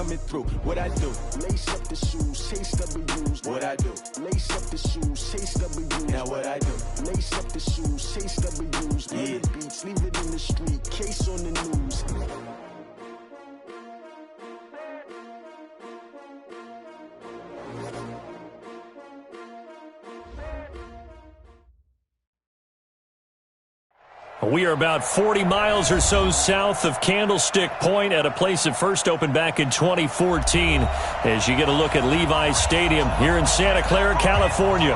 coming through. What I do? Lace up the shoes, chase W's. What I do? Lace up the shoes, chase W's. Now what I do? Lace up the shoes, chase W's. Yeah. The beats, leave it in the street, case on the news. We are about 40 miles or so south of Candlestick Point at a place that first opened back in 2014 as you get a look at Levi's Stadium here in Santa Clara, California.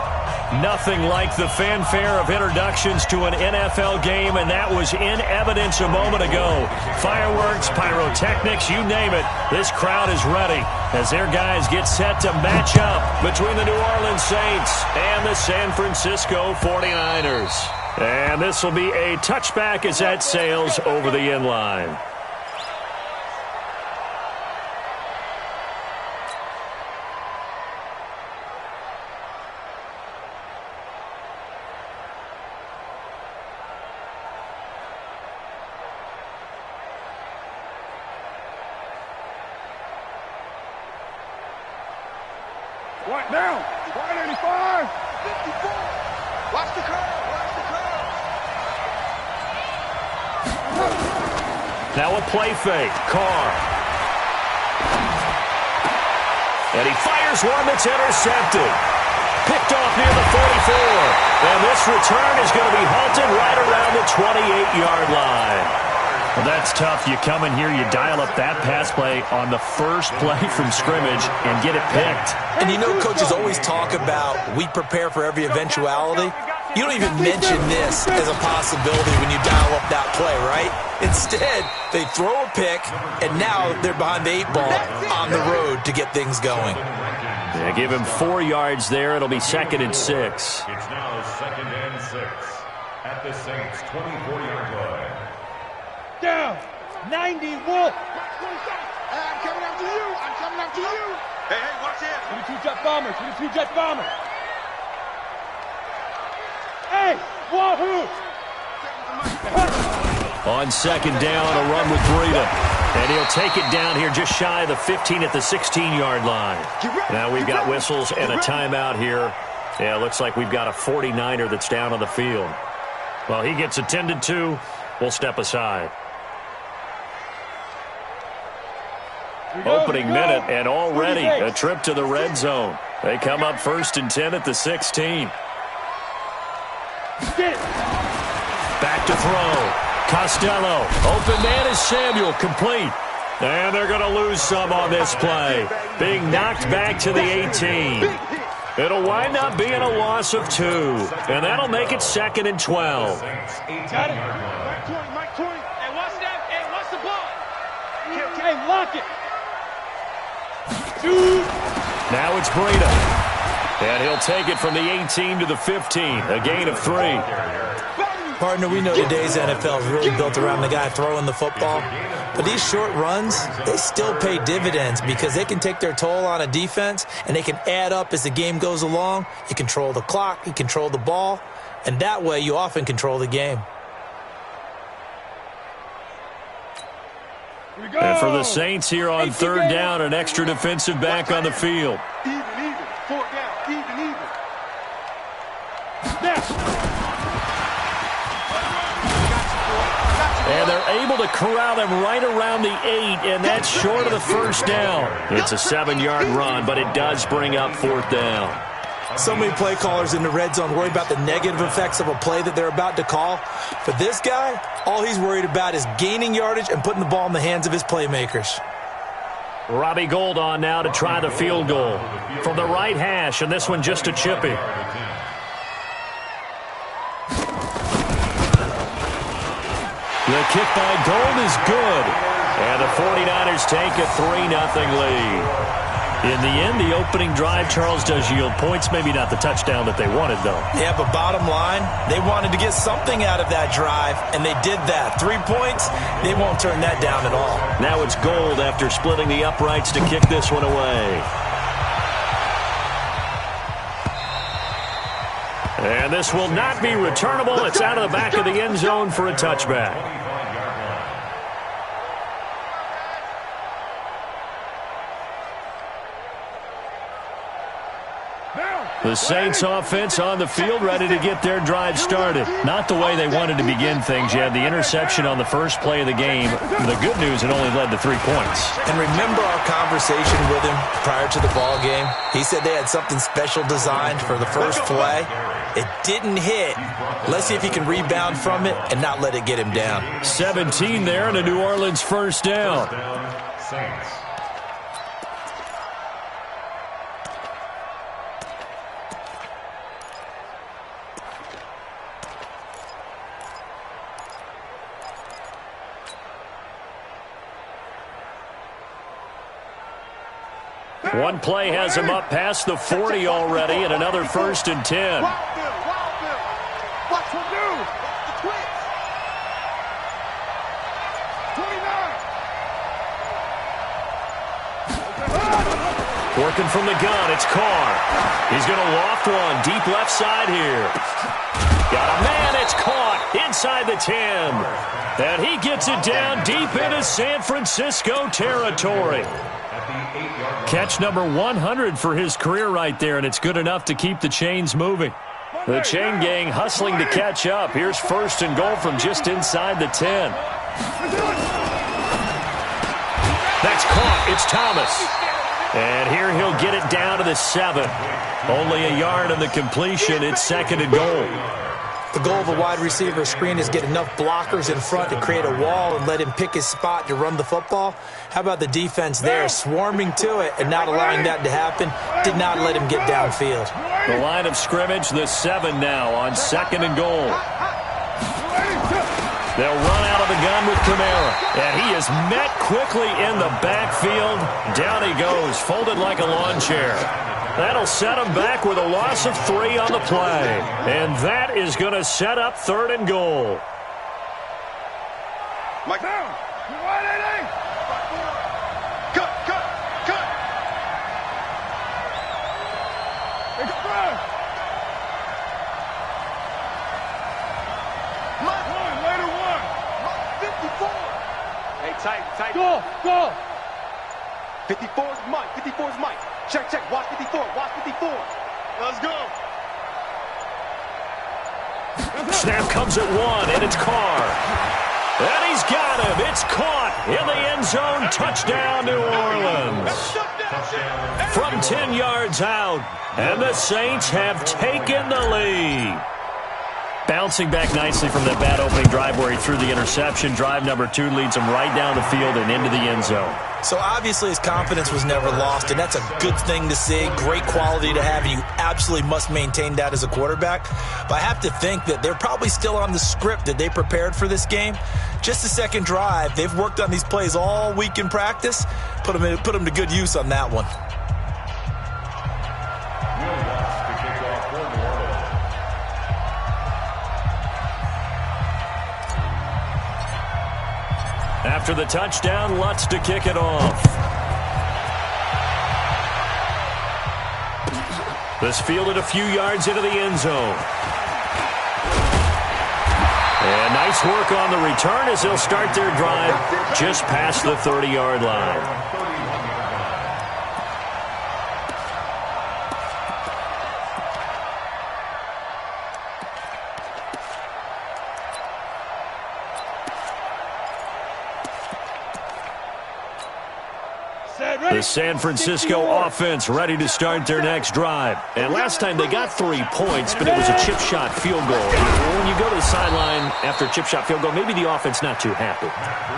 Nothing like the fanfare of introductions to an NFL game, and that was in evidence a moment ago. Fireworks, pyrotechnics, you name it. This crowd is ready as their guys get set to match up between the New Orleans Saints and the San Francisco 49ers. And this will be a touchback as that sails over the end line. Right now, 185, 54. Watch the curve. Now a play fake. Carr. And he fires one that's intercepted. Picked off near the 44. And this return is going to be halted right around the 28-yard line. Well, that's tough. You come in here, you dial up that pass play on the first play from scrimmage and get it picked. And you know, coaches always talk about we prepare for every eventuality. You don't even mention this as a possibility when you dial up that play, right? Instead, they throw a pick, and now they're behind the 8 ball on the road to get things going. Yeah, give him 4 yards there. It'll be 2nd and 6. It's now 2nd and 6 at the Saints' 24-yard line. Down, 90, Wolf. I'm coming after you. I'm coming after you. Hey, watch it. 22 jet bombers. 22 jet bombers. Hey, wahoo! On 2nd down, a run with Breida. And he'll take it down here just shy of the 15 at the 16-yard line. Now we've got whistles and a timeout here. Yeah, looks like we've got a 49er that's down on the field. Well, he gets attended to. We'll step aside. Opening minute, and already a trip to the red zone. They come up 1st and 10 at the 16. Back to throw. Costello. Open man is Samuel. Complete. And they're going to lose some on this play. Being knocked back to the 18. It'll wind up being a loss of 2. And that'll make it 2nd and 12. Got it. Mike 20. Hey, watch that. Hey, watch the ball. Hey, lock it. Now it's Breida. And he'll take it from the 18 to the 15. A gain of 3. Partner, we know today's NFL is really built around the guy throwing the football. But these short runs, they still pay dividends because they can take their toll on a defense and they can add up as the game goes along. You control the clock, you control the ball, and that way you often control the game. And for the Saints here on 3rd down, an extra defensive back on the field. Even. 4 down. Even. And they're able to corral them right around the 8, and that's short of the 1st down. It's a 7-yard run, but it does bring up 4th down. So many play callers in the red zone worry about the negative effects of a play that they're about to call. But this guy, all he's worried about is gaining yardage and putting the ball in the hands of his playmakers. Robbie Gould on now to try the field goal from the right hash, and this one just a chippy. The kick by Gould is good, and the 49ers take a 3-0 lead. In the end, the opening drive, Charles, does yield points. Maybe not the touchdown that they wanted, though. Yeah, but bottom line, they wanted to get something out of that drive, and they did that. 3 points, they won't turn that down at all. Now it's Gould after splitting the uprights to kick this one away. And this will not be returnable. It's out of the back of the end zone for a touchback. 25-yard line. The Saints offense on the field, ready to get their drive started. Not the way they wanted to begin things. You had the interception on the first play of the game. The good news, it only led to 3 points. And remember our conversation with him prior to the ball game? He said they had something special designed for the first play. It didn't hit. Let's see if he can rebound from it and not let it get him down. 17 there and a New Orleans first down. Saints. One play has him up past the 40 already, and another 1st and 10. Watch him do. The twins. 29. Working from the gun, it's Carr. He's going to loft one deep left side here. Got a man, it's caught inside the 10. And he gets it down deep into San Francisco territory. Catch number 100 for his career right there, and it's good enough to keep the chains moving. The chain gang hustling to catch up. Here's 1st and goal from just inside the 10. That's caught. It's Thomas. And here he'll get it down to the 7. Only a yard on the completion. It's 2nd and goal. The goal of a wide receiver screen is get enough blockers in front to create a wall and let him pick his spot to run the football. How about the defense there, swarming to it and not allowing that to happen? Did not let him get downfield. The line of scrimmage, the 7 now on 2nd and goal. They'll run out of the gun with Kamara. And he is met quickly in the backfield. Down he goes, folded like a lawn chair. That'll set him back with a loss of 3 on the play. And that is going to set up 3rd and goal. Mike down. Cut. Hey, tight. Go. 54 is Mike. Check. Watch 54. Let's go. Snap comes at 1, and it's Carr. And he's got him. It's caught in the end zone. Touchdown, New Orleans. From 10 yards out, and the Saints have taken the lead. Bouncing back nicely from that bad opening drive where he threw the interception. Drive number 2 leads him right down the field and into the end zone. So obviously his confidence was never lost, and that's a good thing to see. Great quality to have, and you absolutely must maintain that as a quarterback. But I have to think that they're probably still on the script that they prepared for this game. Just the second drive. They've worked on these plays all week in practice. Put them to good use on that one. After the touchdown, Lutz to kick it off. This fielded a few yards into the end zone. And nice work on the return as they'll start their drive just past the 30-yard line. The San Francisco offense ready to start their next drive. And last time they got 3 points, but it was a chip shot field goal. When you go to the sideline after a chip shot field goal, maybe the offense not too happy.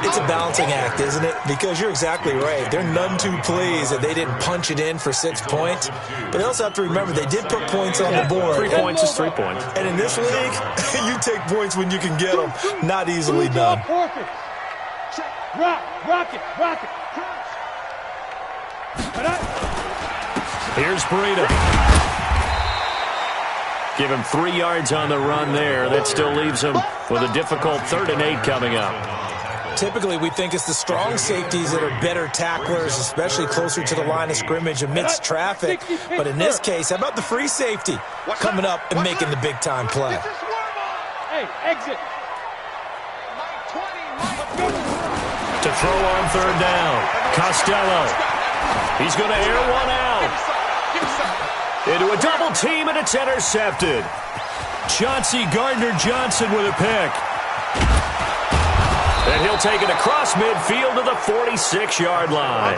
It's a balancing act, isn't it? Because you're exactly right. They're none too pleased that they didn't punch it in for 6 points. But they also have to remember they did put points on the board. 3 points is 3 points. And in this league, you take points when you can get them. Not easily done. Rock it. Here's Breida. Give him 3 yards on the run there. That still leaves him with a difficult 3rd and 8 coming up. Typically, we think it's the strong safeties that are better tacklers, especially closer to the line of scrimmage amidst traffic. But in this case, how about the free safety coming up and making the big-time play? Hey, exit. To throw on 3rd down, Costello. He's going to air one out. Into a double team, and it's intercepted. Chauncey Gardner-Johnson with a pick. And he'll take it across midfield to the 46-yard line.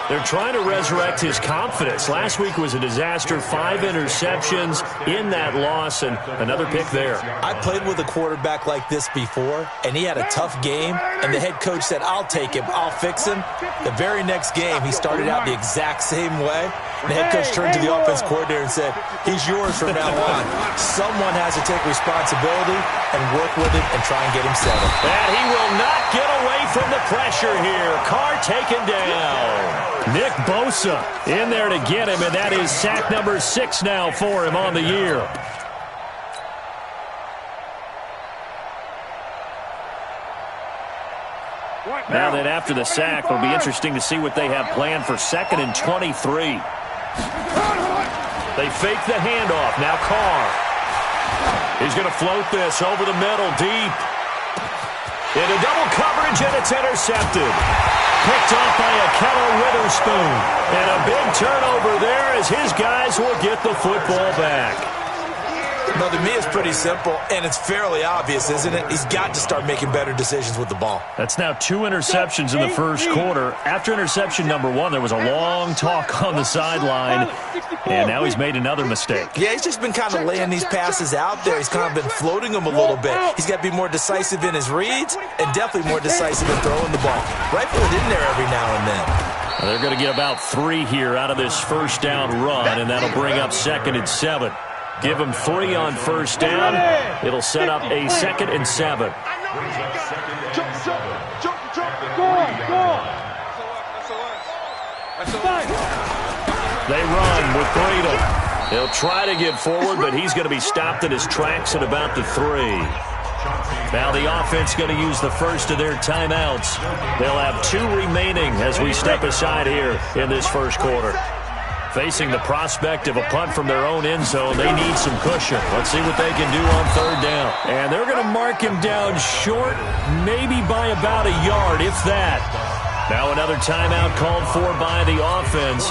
They're trying to resurrect his confidence. Last week was a disaster. 5 interceptions in that loss, and another pick there. I played with a quarterback like this before, and he had a tough game, and the head coach said, I'll take him, I'll fix him. The very next game, he started out the exact same way. The head coach turned to the offense coordinator and said, he's yours from now on. Someone has to take responsibility and work with him and try and get him settled. And he will not get away from the pressure here. Carr taken down. Nick Bosa in there to get him, and that is sack number 6 now for him on the year. Now that after the sack, it'll be interesting to see what they have planned for 2nd and 23. They fake the handoff. Now Carr. He's going to float this over the middle, deep. Into double coverage, and it's intercepted. Picked off by Ahkello Witherspoon. And a big turnover there as his guys will get the football back. No, to me, it's pretty simple, and it's fairly obvious, isn't it? He's got to start making better decisions with the ball. That's now 2 interceptions in the first quarter. After interception number 1, there was a long talk on the sideline, and now he's made another mistake. Yeah, he's just been kind of laying these passes out there. He's kind of been floating them a little bit. He's got to be more decisive in his reads and definitely more decisive in throwing the ball. Rifle it in there every now and then. Well, they're going to get about 3 here out of this first down run, and that'll bring up 2nd and 7. Give him 3 on first down. It'll set up a 2nd and 7. They run with Bradle. He'll try to get forward, but he's going to be stopped in his tracks at about the 3. Now the offense going to use the first of their timeouts. They'll have 2 remaining as we step aside here in this first quarter. Facing the prospect of a punt from their own end zone, they need some cushion. Let's see what they can do on 3rd down. And they're going to mark him down short, maybe by about a yard, if that. Now another timeout called for by the offense.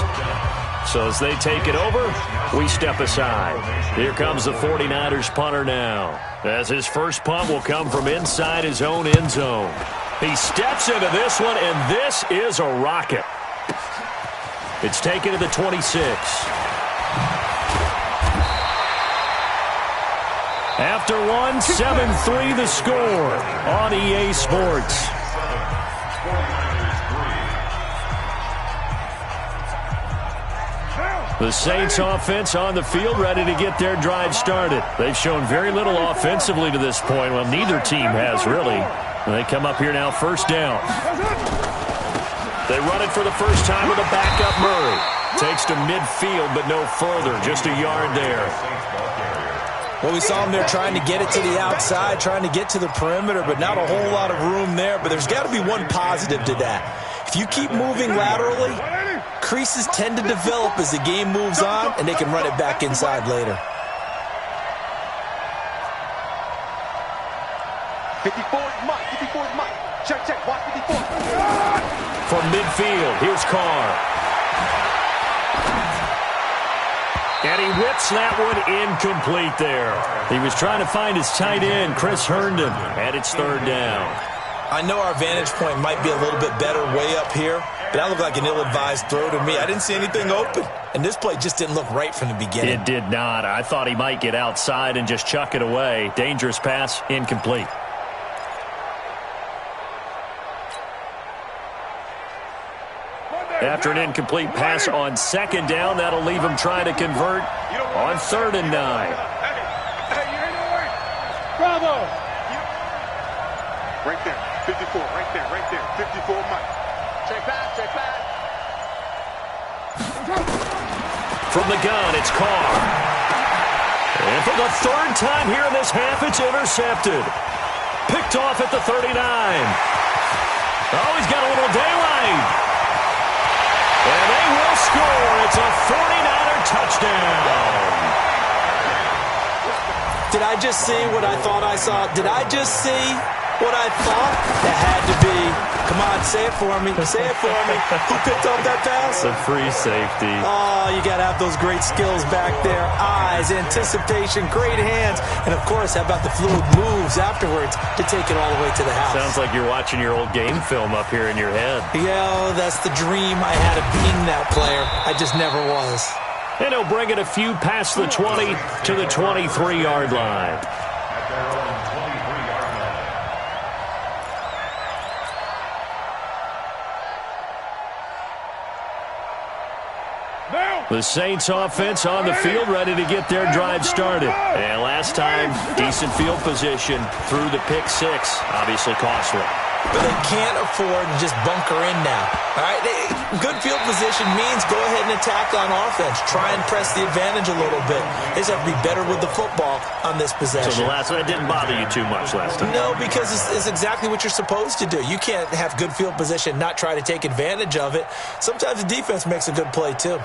So as they take it over, we step aside. Here comes the 49ers punter now, as his first punt will come from inside his own end zone. He steps into this one, and this is a rocket. It's taken to the 26. After one, 7-3 the score on EA Sports. The Saints offense on the field, ready to get their drive started. They've shown very little offensively to this point. Well, neither team has really. They come up here now, first down. They run it for the first time with a backup Murray. Takes to midfield, but no further. Just a yard there. Well, we saw him there trying to get it to the outside, trying to get to the perimeter, but not a whole lot of room there. But there's got to be one positive to that. If you keep moving laterally, creases tend to develop as the game moves on, and they can run it back inside later. 54 is Mike. 54 is Mike. Check, check. Watch 54. From midfield, here's Carr. And he whips that one incomplete there. He was trying to find his tight end, Chris Herndon, and it's 3rd down. I know our vantage point might be a little bit better way up here, but that looked like an ill-advised throw to me. I didn't see anything open, and this play just didn't look right from the beginning. It did not. I thought he might get outside and just chuck it away. Dangerous pass, incomplete. After an incomplete pass on 2nd down, that'll leave him trying to convert on 3rd and 9. Bravo! Right there, 54, right there, 54, Mike. Check back, check back. From the gun, it's Carr. And for the 3rd time here in this half, it's intercepted. Picked off at the 39. Oh, he's got a little daylight. And they will score. It's a 49er touchdown. Did I just see what I thought I saw? Did I just see what I thought? It had to be Come on, say it for me. Say it for me. Who picked up that pass? The free safety. Oh, you got to have those great skills back there. Eyes, anticipation, great hands. And, of course, how about the fluid moves afterwards to take it all the way to the house? Sounds like you're watching your old game film up here in your head. Yeah, that's the dream I had of being that player. I just never was. And he'll bring it a few past the 20 to the 23-yard line. At their own 23-yard line. The Saints offense on the field, ready to get their drive started. And last time, decent field position through the pick six. Obviously costly. But they can't afford to just bunker in now. All right, good field position means go ahead and attack on offense. Try and press the advantage a little bit. They just have to be better with the football on this possession. So the last one didn't bother you too much last time? No, because it's exactly what you're supposed to do. You can't have good field position, not try to take advantage of it. Sometimes the defense makes a good play, too.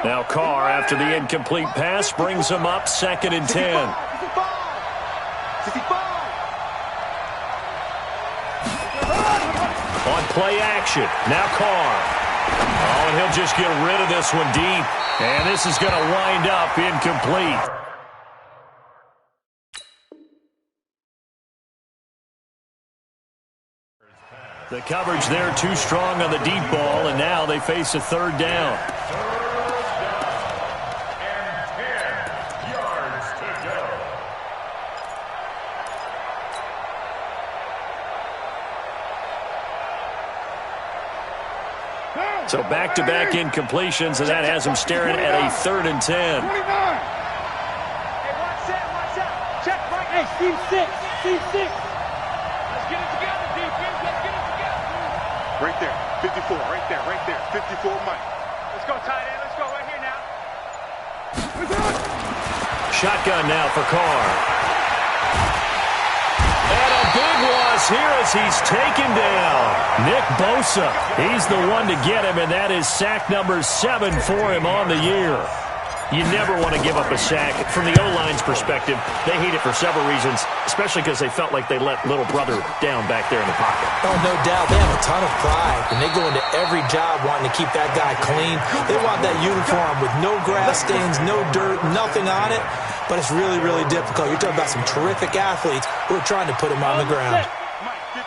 Now Carr, after the incomplete pass, brings him up 2nd and 10. On play action, now Carr. Oh, and he'll just get rid of this one deep. And this is going to wind up incomplete. The coverage there too strong on the deep ball, and now they face a 3rd down. So back-to-back incompletions, and that has him staring at a 3rd and 10. Hey, watch out. Check right. Hey, Steve 6. Let's get it together, defense. Let's get it together. Right there. 54. Right there. 54, Mike. Let's go, tight end. Let's go right here now. Shotgun now for Carr. And a big loss here as he's taken down. Nick Bosa, he's the one to get him, and that is sack number 7 for him on the year. You never want to give up a sack. From the O-line's perspective, they hate it for several reasons, especially because they felt like they let little brother down back there in the pocket. Oh, no doubt. They have a ton of pride, and they go into every job wanting to keep that guy clean. They want that uniform with no grass stains, no dirt, nothing on it. But it's really, really difficult. You're talking about some terrific athletes who are trying to put him on the ground.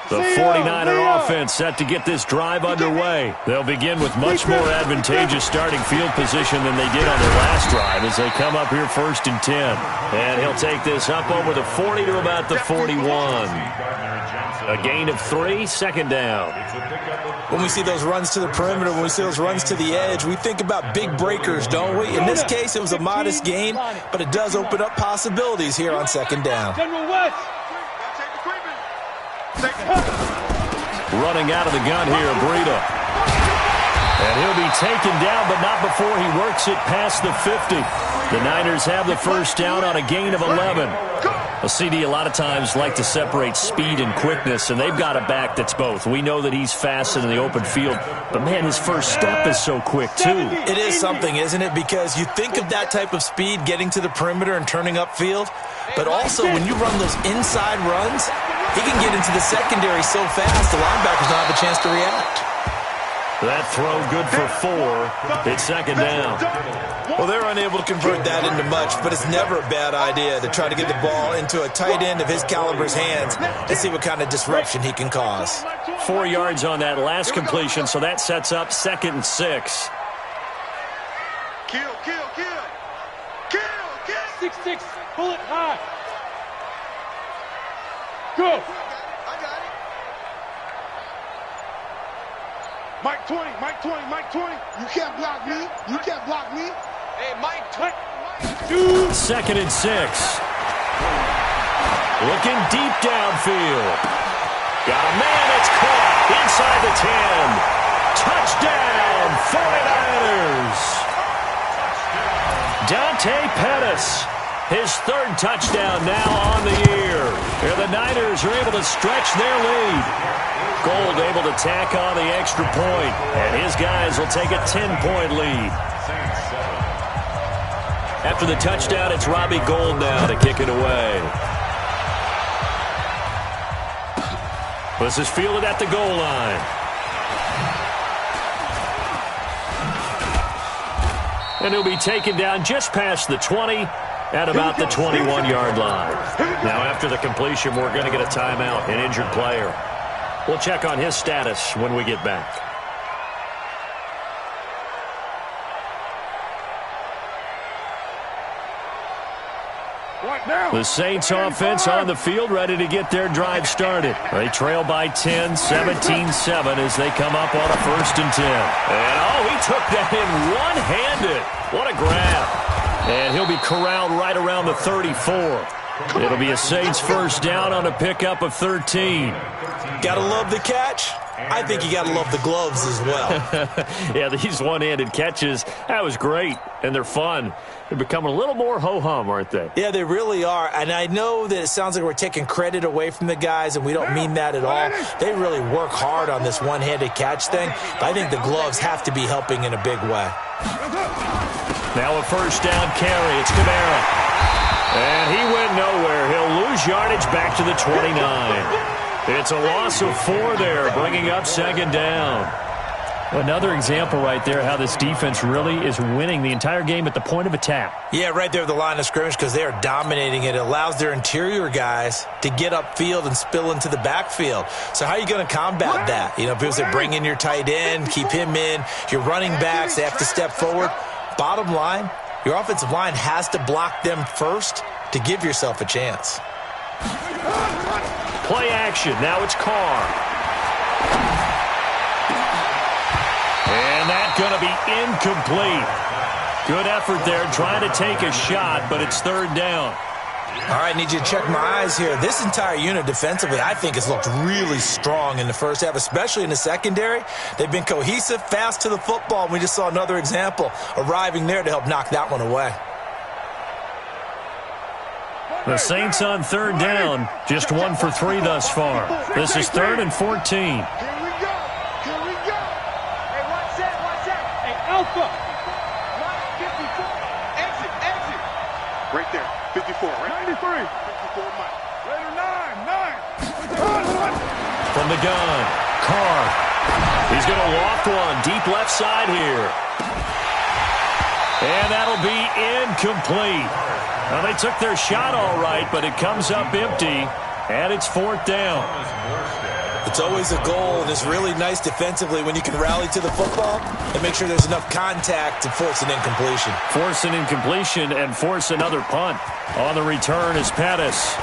The 49er offense set to get this drive underway. They'll begin with much more advantageous starting field position than they did on their last drive as they come up here 1st and 10. And he'll take this up over the 40 to about the 41. A gain of 3, 2nd down. When we see those runs to the perimeter, when we see those runs to the edge, we think about big breakers, don't we? In this case, it was a modest gain, but it does open up possibilities here on 2nd down. General West. Running out of the gun here, Breida. And he'll be taken down, but not before he works it past the 50. The Niners have the 1st down on a gain of 11. A CD a lot of times like to separate speed and quickness, and they've got a back that's both. We know that he's fast in the open field, but, man, his first step is so quick, too. It is something, isn't it? Because you think of that type of speed getting to the perimeter and turning upfield, but also when you run those inside runs, he can get into the secondary so fast the linebackers don't have a chance to react. That throw good for 4. It's 2nd down. Well, they're unable to convert that into much, but it's never a bad idea to try to get the ball into a tight end of his caliber's hands and see what kind of disruption he can cause. 4 yards on that last completion, so that sets up 2nd and 6. Kill. 6-6. Pull it high. Go. Mike 20. You can't block me. Hey, Mike 20. 2nd and 6. Looking deep downfield. Got a man, it's caught inside the 10. Touchdown, 49ers. Dante Pettis. His 3rd touchdown now on the year. Here the Niners are able to stretch their lead. Gold able to tack on the extra point, and his guys will take a 10-point lead. After the touchdown, it's Robbie Gould now to kick it away. This is fielded at the goal line. And he'll be taken down just past the 20 at about the 21-yard line. Now, after the completion, we're going to get a timeout, an injured player. We'll check on his status when we get back. The Saints offense on the field, ready to get their drive started. They trail by 10, 17-7 as they come up on a 1st and 10. And, he took that in one-handed. What a grab. And he'll be corralled right around the 34. It'll be a Saints first down on a pickup of 13. Gotta love the catch. I think you gotta love the gloves as well. Yeah, these one-handed catches, that was great, and they're fun. They're becoming a little more ho-hum, aren't they? Yeah, they really are, and I know that it sounds like we're taking credit away from the guys, and we don't mean that at all. They really work hard on this one-handed catch thing, but I think the gloves have to be helping in a big way. Now a first down carry. It's Kamara. And he went nowhere. He'll lose yardage back to the 29. It's a loss of 4 there, bringing up 2nd down. Another example right there how this defense really is winning the entire game at the point of attack. Yeah, right there at the line of scrimmage because they are dominating it. It allows their interior guys to get upfield and spill into the backfield. So how are you going to combat that? You know, people say bring in your tight end, keep him in. Your running backs, they have to step forward. Bottom line, your offensive line has to block them first to give yourself a chance. Play action. Now it's Carr. And that's going to be incomplete. Good effort there trying to take a shot, but it's 3rd down. All right, need you to check my eyes here. This entire unit defensively, I think, has looked really strong in the first half, especially in the secondary. They've been cohesive, fast to the football. We just saw another example arriving there to help knock that one away. The Saints on 3rd down, just 1 for 3 thus far. This is 3rd and 14. Here we go. Here we go. Hey, watch that. Hey, Alpha. 54. Exit. Right there. 54, right? 93. 54, Mike. Later, 9. From the gun, Carr. He's going to loft one deep left side here. And that'll be incomplete. Well, they took their shot all right, but it comes up empty, and it's 4th down. It's always a goal, and it's really nice defensively when you can rally to the football and make sure there's enough contact to force an incompletion. Force an incompletion and force another punt. On the return is Pettis.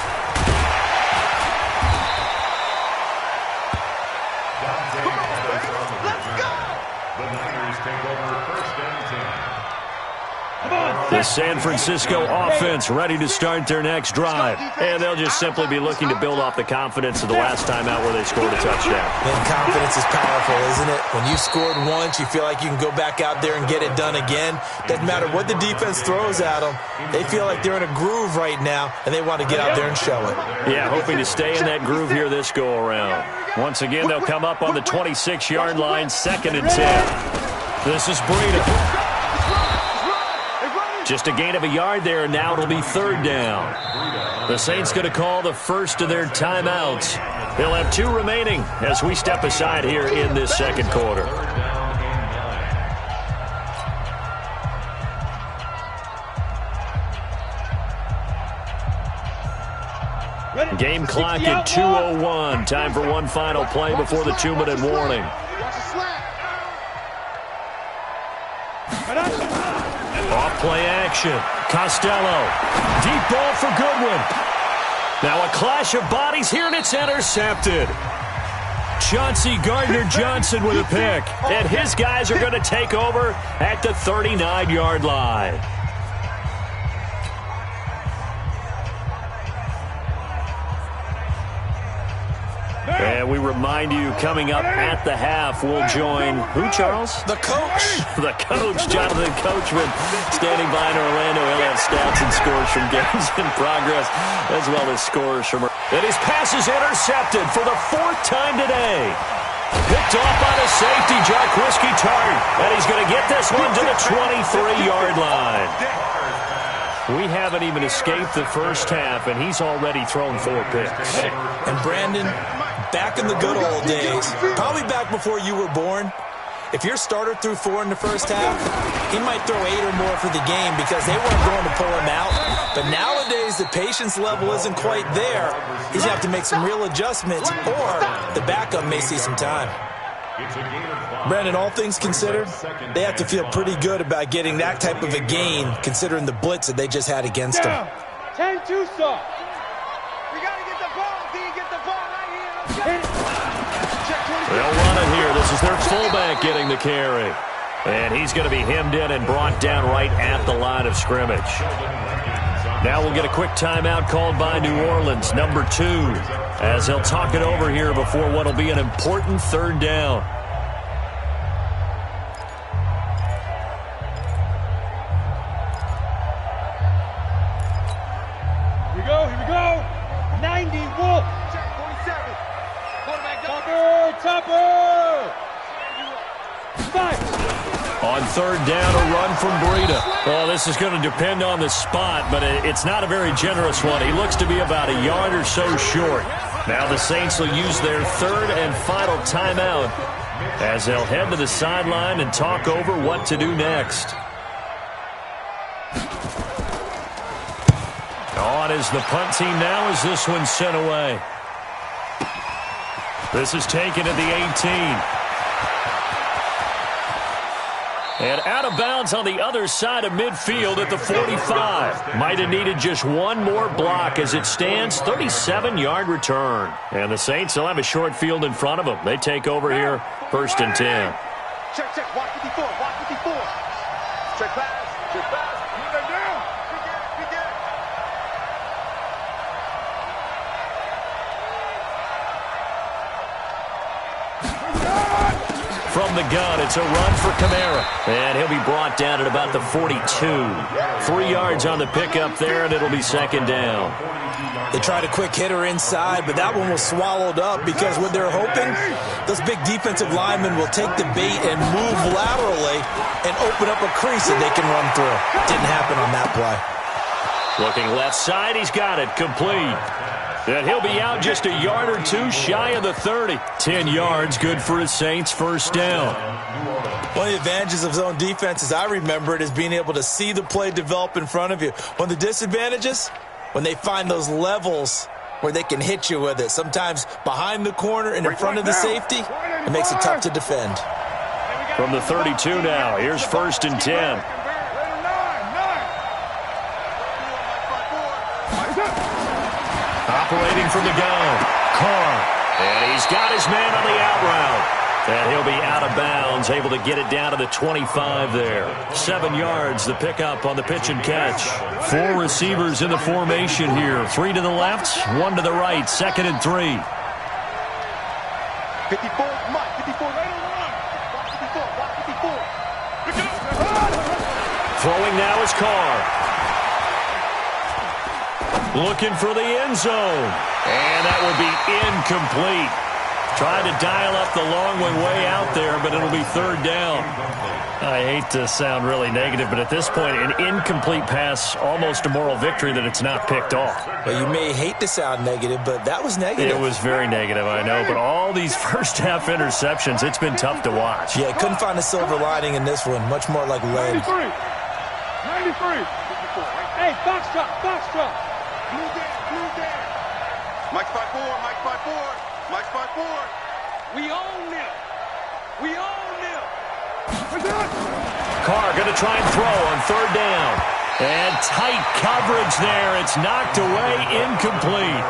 The San Francisco offense ready to start their next drive. And they'll just simply be looking to build off the confidence of the last time out where they scored a touchdown. And confidence is powerful, isn't it? When you scored once, you feel like you can go back out there and get it done again. Doesn't matter what the defense throws at them. They feel like they're in a groove right now, and they want to get out there and show it. Yeah, hoping to stay in that groove here this go-around. Once again, they'll come up on the 26-yard line, 2nd and 10. This is Breida. Just a gain of a yard there, and now it'll be 3rd down. The Saints going to call the first of their timeouts. They'll have 2 remaining as we step aside here in this 2nd quarter. Game clock at 2:01. Time for one final play before the 2-minute warning. Off play action. Costello. Deep ball for Goodwin. Now a clash of bodies here, and it's intercepted. Chauncey Gardner-Johnson with a pick. And his guys are going to take over at the 39-yard line. And we remind you, coming up at the half, we'll join who, Charles? The coach. The coach, Jonathan Coachman, standing by in Orlando. He'll have stats and scores from games in progress, as well as scores from... And his pass is intercepted for the 4th time today. Picked off by the safety, Jarquiski Tartt. And he's going to get this one to the 23-yard line. We haven't even escaped the first half, and he's already thrown 4 picks. And Brandon, Back in the good old days, probably back before you were born, if your starter threw 4 in the first half, he might throw 8 or more for the game because they weren't going to pull him out. But nowadays, the patience level isn't quite there. He's going to have to make some real adjustments, or the backup may see some time. Brandon, all things considered, they have to feel pretty good about getting that type of a gain, considering the blitz that they just had against them. 10-2 soft. We got to get the ball, D. Get the ball right here. They'll run it here. This is their fullback getting the carry. And he's going to be hemmed in and brought down right at the line of scrimmage. Now we'll get a quick timeout called by New Orleans, number 2, as they'll talk it over here before what will be an important third down. Here we go. 90 Wolf. Check 47. Quarterback Topper. On third down, a run from Breida. Well, this is going to depend on the spot, but it's not a very generous one. He looks to be about a yard or so short. Now the Saints will use their third and final timeout as they'll head to the sideline and talk over what to do next. On is the punt team now as this one's sent away. This is taken at the 18. And out of bounds on the other side of midfield at the 45. Might have needed just one more block as it stands, 37-yard return. And the Saints will have a short field in front of them. They take over here, 1st and 10. Check, watch 54, watch 54. Check pass. Get down. Begin. From the gun, it's a run for Kamara. And he'll be brought down at about the 42. 3 yards on the pickup there, and it'll be 2nd down. They tried a quick hitter inside, but that one was swallowed up because what they're hoping, those big defensive linemen will take the bait and move laterally and open up a crease that they can run through. Didn't happen on that play. Looking left side, he's got it, complete. And he'll be out just a yard or two shy of the 30. 10 yards, good for his Saints, 1st down. One of the advantages of zone defense, as I remember it, is being able to see the play develop in front of you. One of the disadvantages, when they find those levels where they can hit you with it, sometimes behind the corner and in front of the safety, it makes it tough to defend. From the 32 now, here's 1st and 10. Operating from the gun, Carr. And he's got his man on the out route. And he'll be out of bounds, able to get it down to the 25 there. 7 yards, the pickup on the pitch and catch. 4 receivers in the formation here. 3 to the left, 1 to the right. 2nd and 3. 54, Mike, 54, right on the line. Watch 54. Throwing now is Carr. Looking for the end zone. And that will be incomplete. Tried to dial up the long way out there, but it'll be 3rd down. I hate to sound really negative, but at this point, an incomplete pass, almost a moral victory that it's not picked off. Well, you may hate to sound negative, but that was negative. It was very negative, I know, but all these first-half interceptions, it's been tough to watch. Yeah, couldn't find a silver lining in this one. Much more like lead. 93. Hey, box drop. Blue down. Mike 5-4. We own them. Carr going to try and throw on 3rd down. And tight coverage there. It's knocked away, incomplete.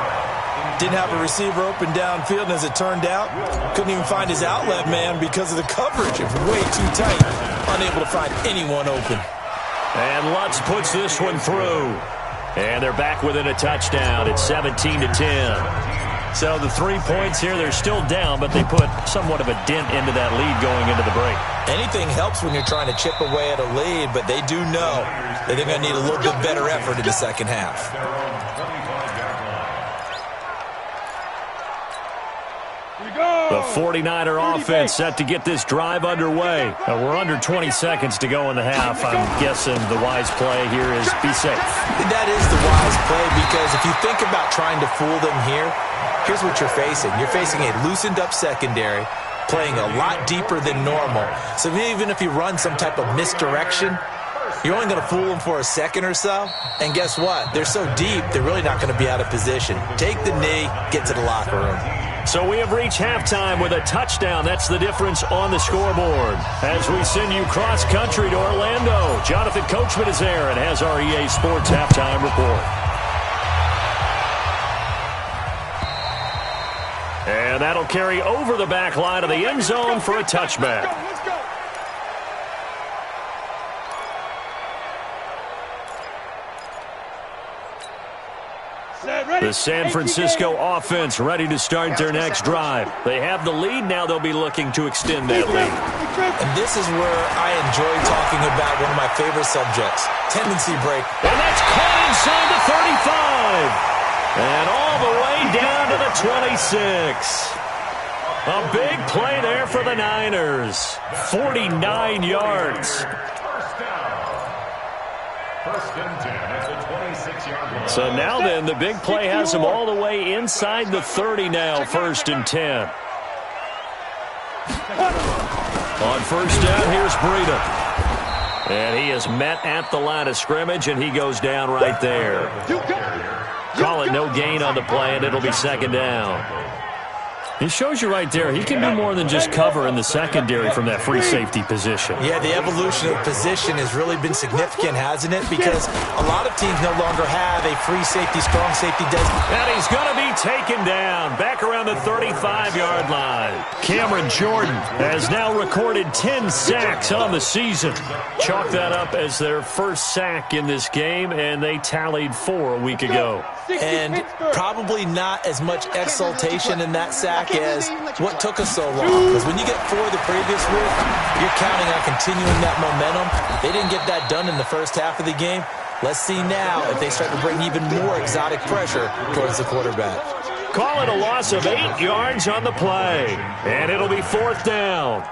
Didn't have a receiver open downfield, and as it turned out, couldn't even find his outlet man because of the coverage. It was way too tight. Unable to find anyone open. And Lutz puts this one through. And they're back within a touchdown. It's 17-10. So the 3 points here, they're still down, but they put somewhat of a dent into that lead going into the break. Anything helps when you're trying to chip away at a lead, but they do know that they're going to need a little bit better effort in the second half. Here we go. The 49er offense set to get this drive underway. We're under 20 seconds to go in the half. I'm guessing the wise play here is be safe. That is the wise play, because if you think about trying to fool them here, here's what you're facing. You're facing a loosened up secondary, playing a lot deeper than normal. So even if you run some type of misdirection, you're only going to fool them for a second or so. And guess what? They're so deep, they're really not going to be out of position. Take the knee, get to the locker room. So we have reached halftime with a touchdown. That's the difference on the scoreboard. As we send you cross-country to Orlando, Jonathan Coachman is there and has our EA Sports halftime report. And that'll carry over the back line of the end zone for a touchback. Let's go. The San Francisco offense ready to start their next drive. They have the lead. Now they'll be looking to extend that lead. And this is where I enjoy talking about one of my favorite subjects, tendency break. And that's caught inside the 35. And all the way down to the 26. A big play there for the Niners. 49 yards. First and 10 at the 26-yard line. So now then, the big play has them all the way inside the 30 now, first and 10. On first down, here's Breida. And he is met at the line of scrimmage, and he goes down right there. Call it no gain on the play, and it'll be second down. He shows you right there, he can do more than just cover in the secondary from that free safety position. Yeah, the evolution of position has really been significant, hasn't it? Because a lot of teams no longer have a free safety, strong safety designation. And he's going to be taken down back around the 35-yard line. Cameron Jordan has now recorded 10 sacks on the season. Chalk that up as their first sack in this game, and they tallied 4 a week ago. And probably not as much exultation in that sack as what took us so long. Because when you get 4 the previous week, you're counting on continuing that momentum. They didn't get that done in the first half of the game. Let's see now if they start to bring even more exotic pressure towards the quarterback. Call it a loss of 8 yards on the play. And it'll be fourth down.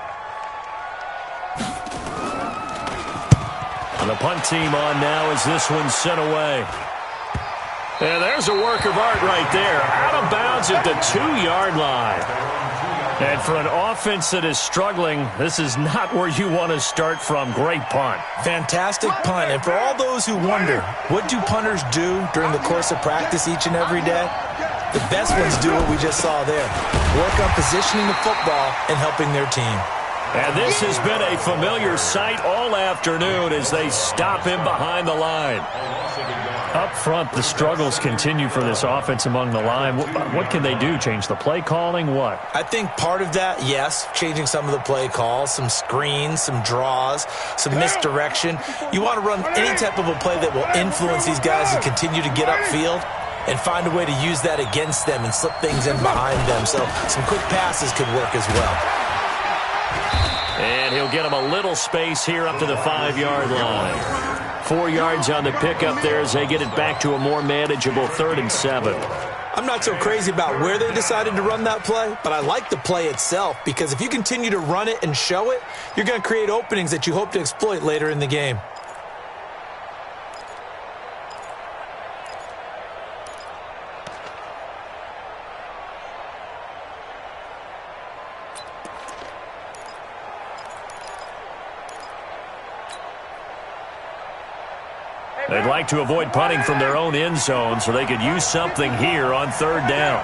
And the punt team on now as this one's sent away. And there's a work of art right there. Out of bounds at the 2-yard line. And for an offense that is struggling, this is not where you want to start from. Great punt. Fantastic punt. And for all those who wonder, what do punters do during the course of practice each and every day? The best ones do what we just saw there. Work on positioning the football and helping their team. And this has been a familiar sight all afternoon as they stop him behind the line. Up front, the struggles continue for this offense among the line. What can they do? Change the play calling? What? I think part of that, yes, changing some of the play calls, some screens, some draws, some misdirection. You want to run any type of a play that will influence these guys to continue to get upfield and find a way to use that against them and slip things in behind them. So some quick passes could work as well. And he'll get him a little space here up to the 5-yard line. 4 yards on the pickup there as they get it back to a more manageable 3rd and 7. I'm not so crazy about where they decided to run that play, but I like the play itself because if you continue to run it and show it, you're going to create openings that you hope to exploit later in the game. They'd like to avoid punting from their own end zone so they could use something here on 3rd down.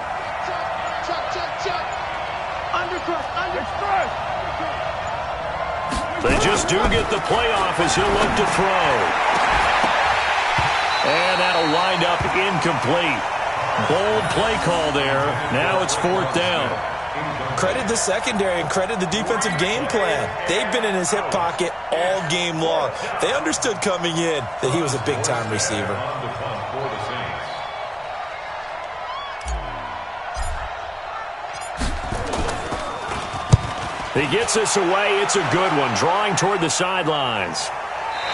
They just do get the play off as he'll look to throw. And that'll wind up incomplete. Bold play call there. Now it's 4th down. Credit the secondary and credit the defensive game plan. They've been in his hip pocket all game long. They understood coming in that he was a big-time receiver. He gets this away. It's a good one. Drawing toward the sidelines.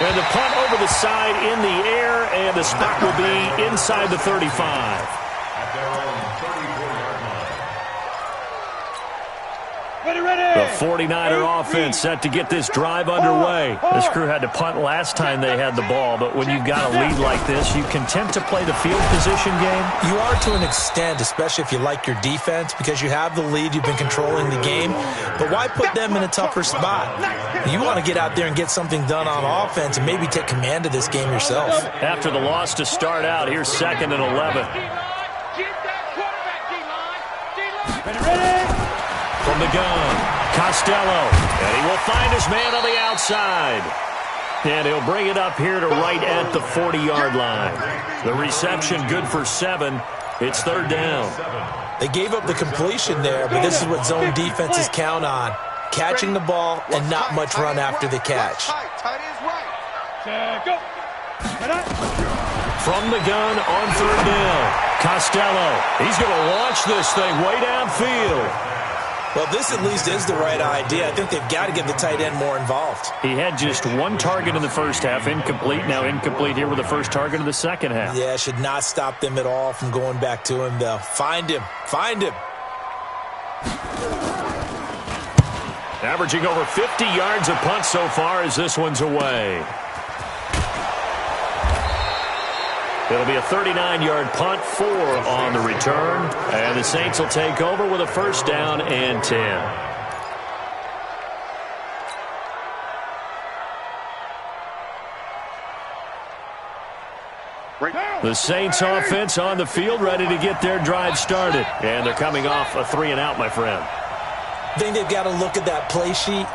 And the punt over the side in the air, and the spot will be inside the 35. The 49er offense set to get this drive underway. This crew had to punt last time they had the ball, but when you've got a lead like this, you can tend to play the field position game. You are to an extent, especially if you like your defense, because you have the lead, you've been controlling the game. But why put them in a tougher spot? You want to get out there and get something done on offense and maybe take command of this game yourself. After the loss to start out, here's 2nd and 11. From the gun, Costello, and he will find his man on the outside. And he'll bring it up here to right at the 40-yard line. The reception good for 7. It's 3rd down. They gave up the completion there, but this is what zone defenses count on. Catching the ball and not much run after the catch. From the gun on 3rd down, Costello. He's going to launch this thing way downfield. Well, this at least is the right idea. I think they've got to get the tight end more involved. He had just 1 target in the first half, incomplete. Now incomplete here with the first target of the second half. Yeah, should not stop them at all from going back to him, though. Find him. Find him. Averaging over 50 yards a punt so far as this one's away. It'll be a 39-yard punt, 4 on the return. And the Saints will take over with a 1st down and 10. The Saints offense on the field, ready to get their drive started. And they're coming off a 3-and-out, my friend. I think they've got to look at that play sheet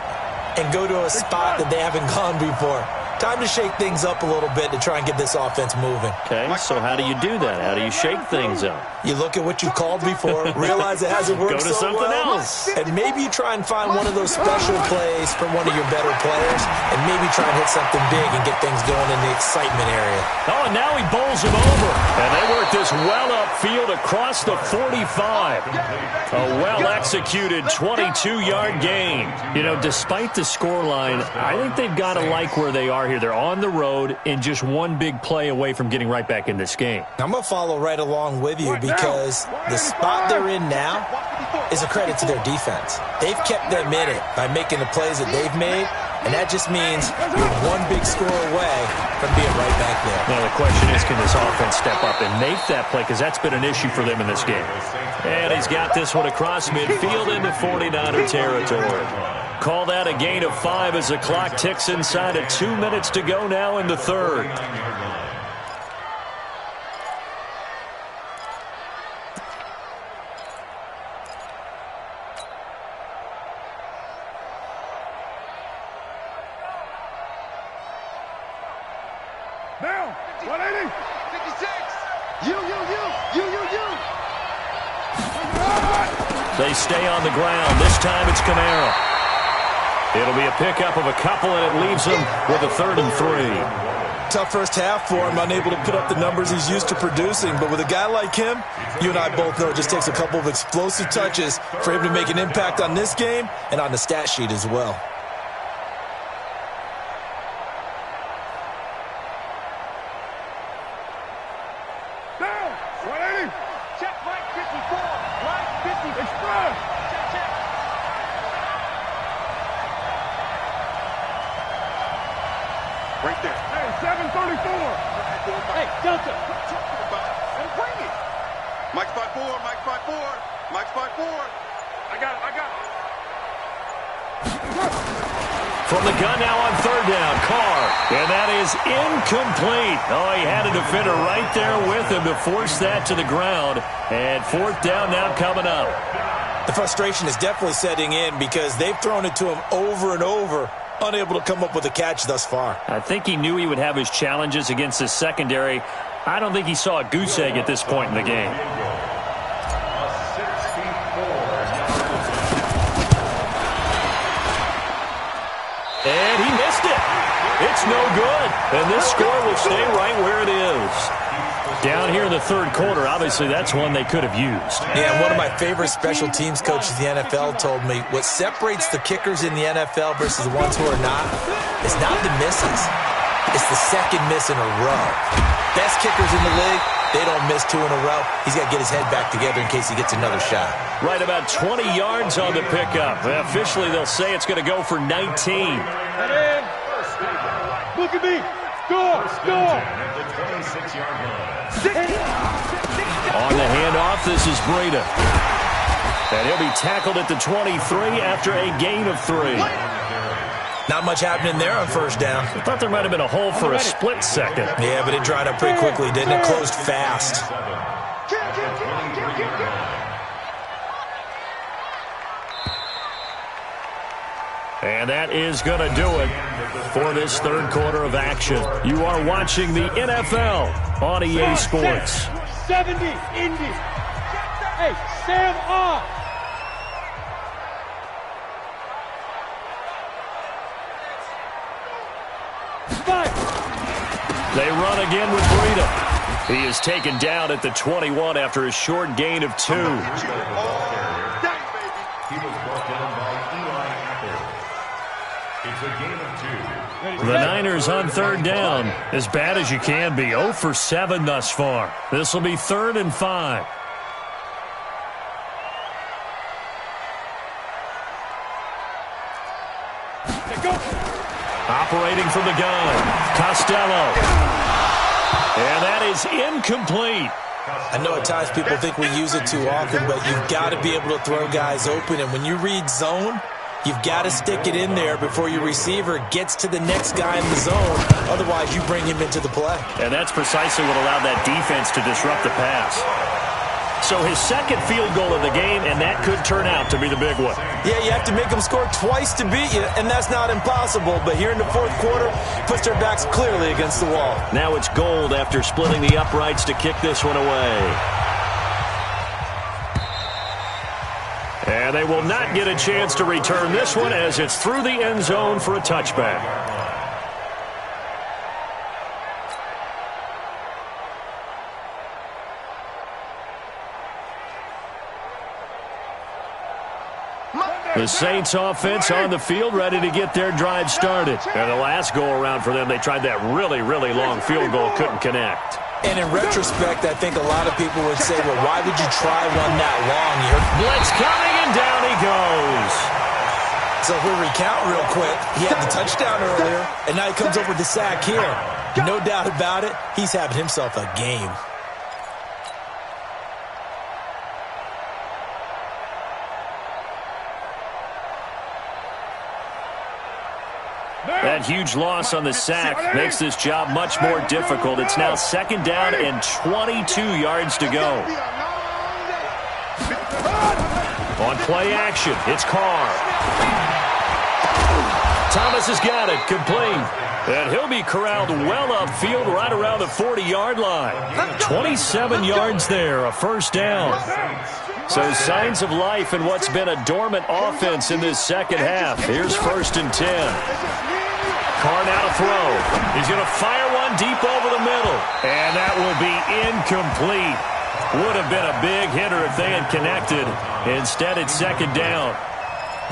and go to a spot that they haven't gone before. Time to shake things up a little bit to try and get this offense moving. Okay, so how do you do that? How do you shake things up? You look at what you called before, realize it hasn't worked so well. Go to something else. And maybe you try and find one of those special plays from one of your better players, and maybe try and hit something big and get things going in the excitement area. Oh, and now he bowls him over. And they work this well upfield across the 45. A well-executed 22-yard gain. You know, despite the scoreline, I think they've got to like where they are here. They're on the road and just one big play away from getting right back in this game. I'm going to follow right along with you because the spot they're in now is a credit to their defense. They've kept them in it by making the plays that they've made, and that just means you're one big score away from being right back there. Now the question is, can this offense step up and make that play? Because that's been an issue for them in this game. And he's got this one across midfield into 49er territory. Call that a gain of 5 as the clock ticks inside of 2 minutes to go now in the third. Now, 180. 56. You. They stay on the ground. This time it's Kamara. It'll be a pickup of a couple, and it leaves him with a 3rd and 3. Tough first half for him, unable to put up the numbers he's used to producing. But with a guy like him, you and I both know it just takes a couple of explosive touches for him to make an impact on this game and on the stat sheet as well. Down, 180. Check right 54. Right 50. Express. Check. Right there. Hey, 734. Hey, Delta. What you talking about? And bring it. Mike's by 4. Mike's by 4. I got it. From the gun now on 3rd down, Carr. And that is incomplete. Oh, he had a defender right there with him to force that to the ground. And 4th down now coming up. The frustration is definitely setting in because they've thrown it to him over and over, unable to come up with a catch thus far. I think he knew he would have his challenges against his secondary. I don't think he saw a goose egg at this point in the game. And he missed it. It's no good. And this score will stay right where it is. Down here in the third quarter, obviously that's one they could have used. Yeah, one of my favorite special teams coaches in the NFL told me what separates the kickers in the NFL versus the ones who are not is not the misses. It's the second miss in a row. Best kickers in the league They don't miss 2 in a row. He's got to get his head back together in case he gets another shot. Right about 20 yards on the pickup. Officially, they'll say it's going to go for 19. Look at me. Score. On the handoff, this is Breida. And he'll be tackled at the 23 after a gain of 3. Not much happening there on first down. I thought there might have been a hole for a split second. Yeah, but it dried up pretty quickly, didn't it? Closed fast. And that is going to do it for this third quarter of action. You are watching the NFL on EA Sports. 70, Indy. Hey, Sam off. They run again with Breida. He is taken down at the 21 after a short gain of 2. He was brought down by Eli Apple. It's a gain of 2. The Niners on third down, as bad as you can be, 0 for 7 thus far. This will be 3rd and 5. Operating from the gun, Costello. And that is incomplete. I know at times people think we use it too often, but you've got to be able to throw guys open. And when you read zone, you've got to stick it in there before your receiver gets to the next guy in the zone. Otherwise, you bring him into the play. And that's precisely what allowed that defense to disrupt the pass. So his second field goal of the game, and that could turn out to be the big one. Yeah, you have to make them score twice to beat you, and that's not impossible. But here in the fourth quarter, puts their backs clearly against the wall. Now it's Gold after splitting the uprights to kick this one away. And they will not get a chance to return this one as it's through the end zone for a touchback. The Saints offense on the field, ready to get their drive started. And the last go-around for them, they tried that really, really long field goal, couldn't connect. And in retrospect, I think a lot of people would say, well, why would you try one that long? Blitz coming, and down he goes. So if we recount real quick, he had the touchdown earlier, and now he comes over the sack here. No doubt about it, he's having himself a game. That huge loss on the sack makes this job much more difficult. It's now 2nd down and 22 yards to go. On play action, it's Carr. Thomas has got it, complete. And he'll be corralled well upfield right around the 40-yard line. 27 yards there, a first down. So signs of life in what's been a dormant offense in this second half. Here's 1st and 10. Carr now to throw. He's going to fire one deep over the middle. And that will be incomplete. Would have been a big hitter if they had connected. Instead, it's 2nd down.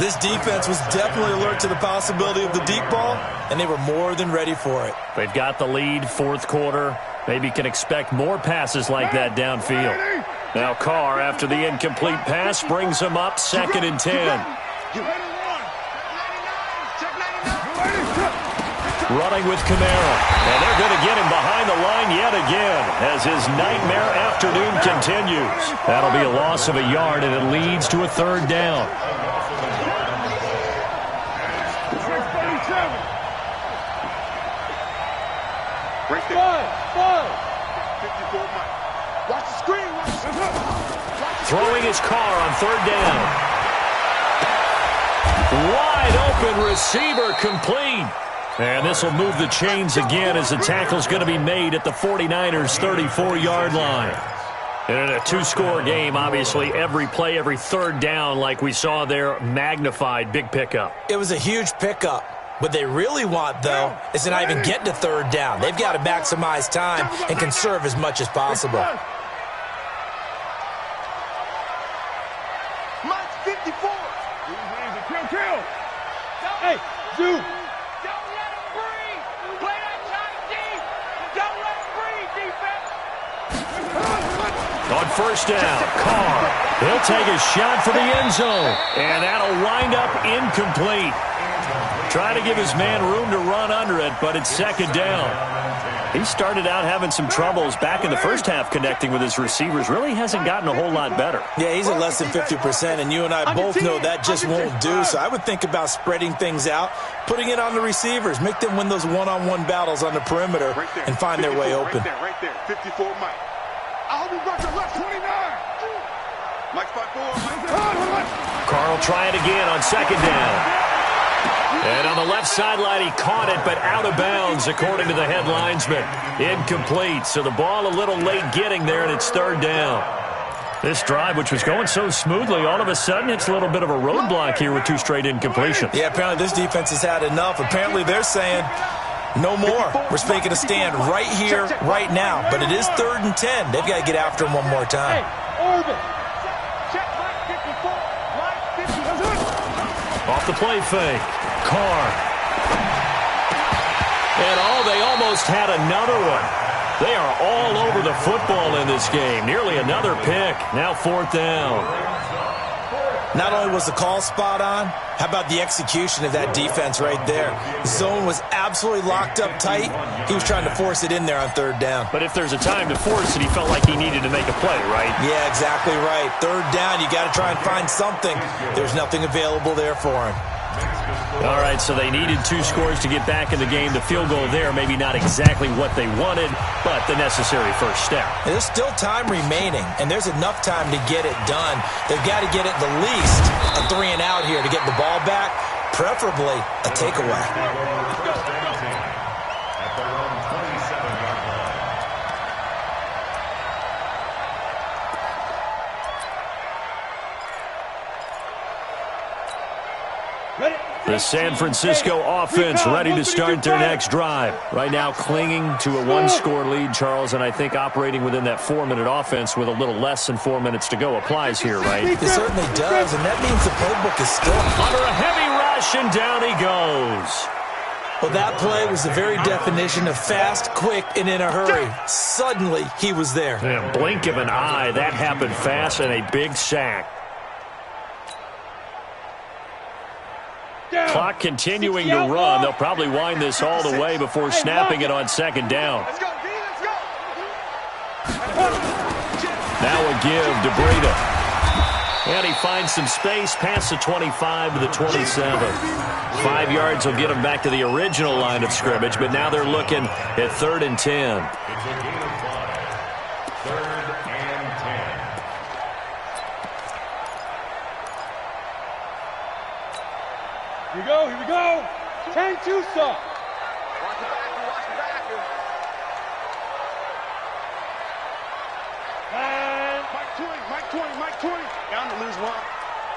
This defense was definitely alert to the possibility of the deep ball, and they were more than ready for it. They've got the lead, 4th quarter. Maybe can expect more passes like that downfield. Now Carr, after the incomplete pass, brings him up 2nd and 10. Running with Kamara. And they're going to get him behind the line yet again as his nightmare afternoon continues. That'll be a loss of a yard, and it leads to a 3rd down. Right there. Watch the screen. Throwing his Carr on 3rd down. Wide open receiver, complete. And this will move the chains again as the tackle's going to be made at the 49ers' 34-yard line. And in a 2-score game, obviously, every play, every 3rd down, like we saw there, magnified, big pickup. It was a huge pickup. What they really want, though, is to not even get to 3rd down. They've got to maximize time and conserve as much as possible. Mike 54. Kill. Hey, Zoo. Don't let him breathe. Play that time deep. Don't let him breathe, defense. On first down, Carr. He'll take a shot for the end zone. And that'll wind up incomplete. Trying to give his man room to run under it, but it's second down. He started out having some troubles back in the first half connecting with his receivers. Really hasn't gotten a whole lot better. Yeah, he's at less than 50%, and you and I both know that just won't do. So I would think about spreading things out, putting it on the receivers, make them win those one-on-one battles on the perimeter and find their way open. Right there, 54 Mike. I hope you got your left 29. Mike's 5-4. Carr will try it again on second down. And on the left sideline, he caught it, but out of bounds, according to the head linesman. Incomplete, so the ball a little late getting there, and it's third down. This drive, which was going so smoothly, all of a sudden it's a little bit of a roadblock here with 2 straight incompletions. Yeah, apparently this defense has had enough. Apparently they're saying, no more. We're making a stand right here, right now. But it is 3rd and 10. They've got to get after him one more time. Off the play fake. Carr. And they almost had another one. They are all over the football in this game. Nearly another pick. Now 4th down. Not only was the call spot on, how about the execution of that defense right there? Zone was absolutely locked up tight. He was trying to force it in there on 3rd down. But if there's a time to force it, he felt like he needed to make a play, right? Yeah, exactly right. 3rd down, you got to try and find something. There's nothing available there for him. All right, so they needed 2 scores to get back in the game. The field goal there, maybe not exactly what they wanted, but the necessary first step. There's still time remaining, and there's enough time to get it done. They've got to get at the least a 3 and out here to get the ball back, preferably a takeaway. The San Francisco offense ready to start their next drive. Right now clinging to a 1-score lead, Charles, and I think operating within that 4-minute offense with a little less than 4 minutes to go applies here, right? It certainly does, and that means the playbook is still under a heavy rush, and down he goes. Well, that play was the very definition of fast, quick, and in a hurry. Suddenly, he was there. Yeah, blink of an eye, that happened fast, and a big sack. Clock continuing to run. They'll probably wind this all the way before snapping it on second down. Now a give to Breida. And he finds some space past the 25 to the 27. 5 yards will get him back to the original line of scrimmage, but now they're looking at 3rd and 10. It's a gain of 5. 3rd and 10. Here we go. Change to stop. Watch the back. And Mike 20. Down to lose 1.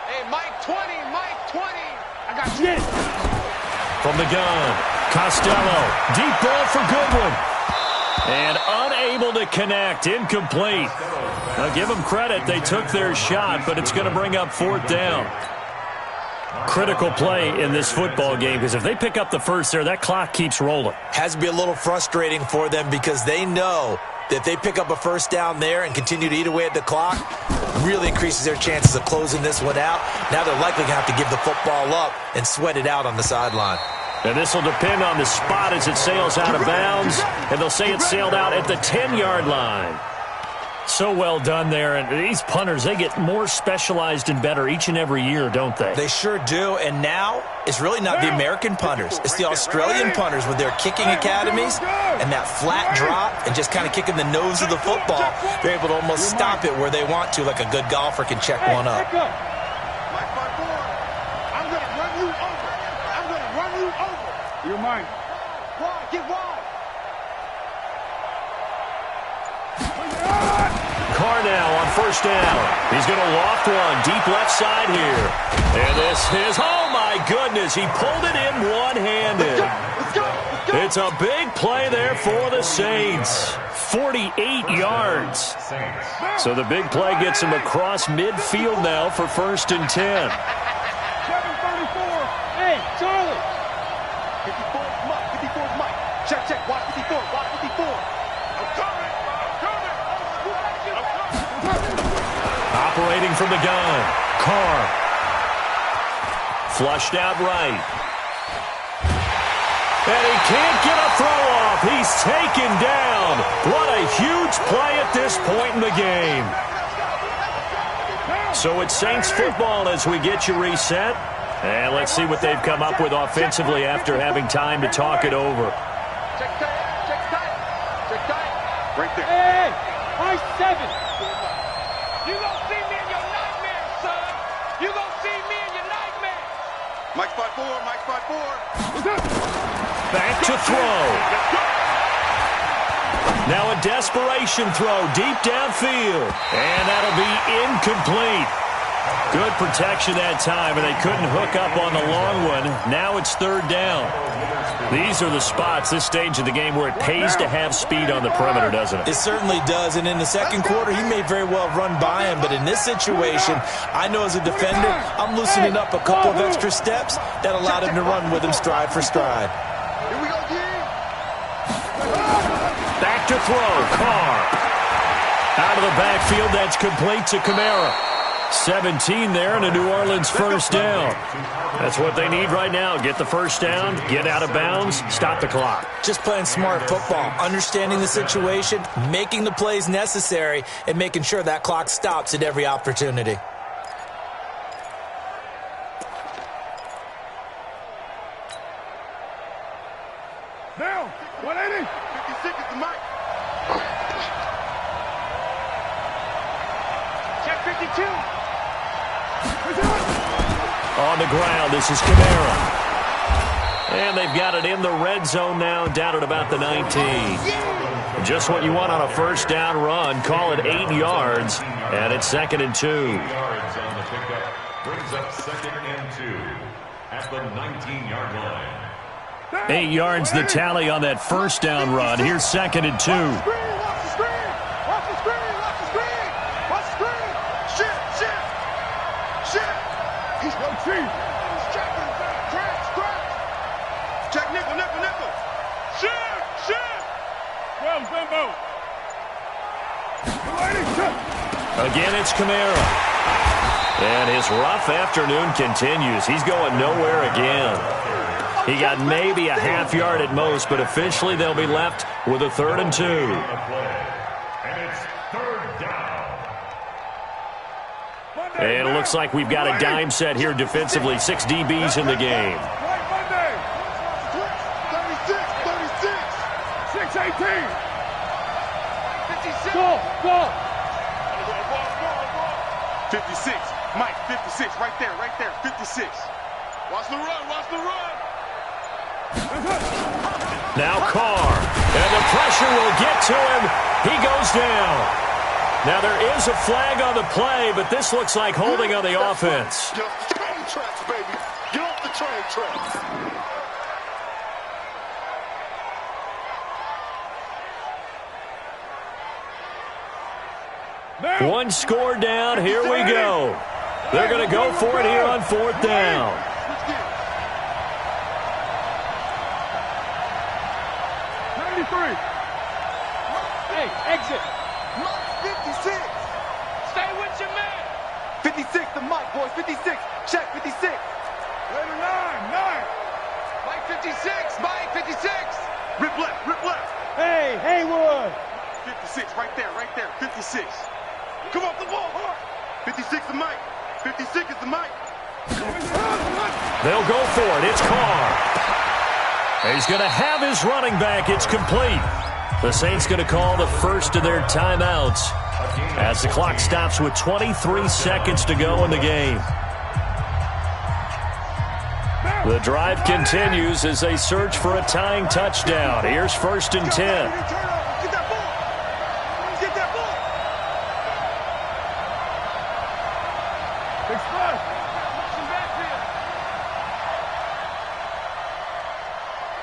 Hey, Mike 20. I got you. From the gun, Costello. Deep ball for Goodwin. And unable to connect. Incomplete. Now give them credit. They took their shot, but it's going to bring up 4th down. Critical play in this football game, because if they pick up the first there, that clock keeps rolling. Has to be a little frustrating for them because they know that if they pick up a first down there and continue to eat away at the clock, really increases their chances of closing this one out. Now they're likely going to have to give the football up and sweat it out on the sideline. And this will depend on the spot as it sails out of bounds, and they'll say it sailed out at the 10-yard line. So well done there, and these punters, they get more specialized and better each and every year, don't they? They sure do, and now it's really not the American punters. It's the Australian punters with their kicking academies and that flat drop and just kind of kicking the nose of the football. They're able to almost stop it where they want to, like a good golfer can check one up. I'm going to run you over. You're mine. Get wide. Carr now on first down. He's going to loft one deep left side here. And this is, oh my goodness, he pulled it in one-handed. It's a big play there for the Saints. 48 yards. So the big play gets him across midfield now for 1st and 10. 7:34. Hey, Charlie. 54 is Mike. Check. Watch 54. I'm coming. Operating from the gun. Carr. Flushed out right. And he can't get a throw off. He's taken down. What a huge play at this point in the game. So it's Saints football as we get you reset. And let's see what they've come up with offensively after having time to talk it over. Check tight. Check tight. Check tight. Right there. Hey, high 7. You gonna see me in your nightmares, son. You gonna see me in your nightmares. Mike 5-4. Mike 5-4. Back to throw. Now a desperation throw deep downfield. And that'll be incomplete. Good protection that time, and they couldn't hook up on the long one. Now it's third down. These are the spots, this stage of the game, where it pays to have speed on the perimeter, doesn't it? It certainly does, and in the second quarter, he may very well run by him, but in this situation, I know as a defender, I'm loosening up a couple of extra steps that allowed him to run with him stride for stride. Here we go, G. Back to throw, Carr. Out of the backfield, that's complete to Kamara. 17 there and a New Orleans first down. That's what they need right now. Get the first down, get out of bounds, stop the clock. Just playing smart football, understanding the situation, making the plays necessary, and making sure that clock stops at every opportunity. Down. 180. 56 is the mic. Check 52. On the ground, this is Kamara. And they've got it in the red zone now, down at about the 19. Just what you want on a first down run. Call it 8 yards, and it's 2nd and 2. Yards on the pickup brings up 2nd and 2 at the 19-yard line. 8 yards the tally on that first down run. Here's 2nd and 2. Watch the screen. Watch the screen. Watch the screen. Watch the screen. Shift. He's no cheat. He's checking. Crash. Check nickel. Shift. Well, Bimbo. Again, it's Kamara. And his rough afternoon continues. He's going nowhere again. He got maybe a half yard at most, but officially they'll be left with a 3rd and 2. And it's 3rd down. And it looks like we've got a dime set here defensively. 6 DBs in the game. 6-18. Go. 56. Mike, 56. Right there. 56. Watch the run. Now Carr. And the pressure will get to him. He goes down. Now there is a flag on the play, but this looks like holding on the offense. Get off the train tracks, baby. Get off the train tracks. One score down. Here we go. They're going to go for it here on 4th down. Hey, exit. Mike 56. Stay with your man. 56 to Mike, boys. 56. Check 56. Later 9. Mike 56. Mike 56. Rip left. Hey, Haywood. 56. Right there. 56. Come off the ball hard. 56 to Mike. 56 is the Mike. They'll go for it. It's Carr. He's going to have his running back. It's complete. The Saints going to call the first of their timeouts as the clock stops with 23 seconds to go in the game. The drive continues as they search for a tying touchdown. Here's 1st and 10.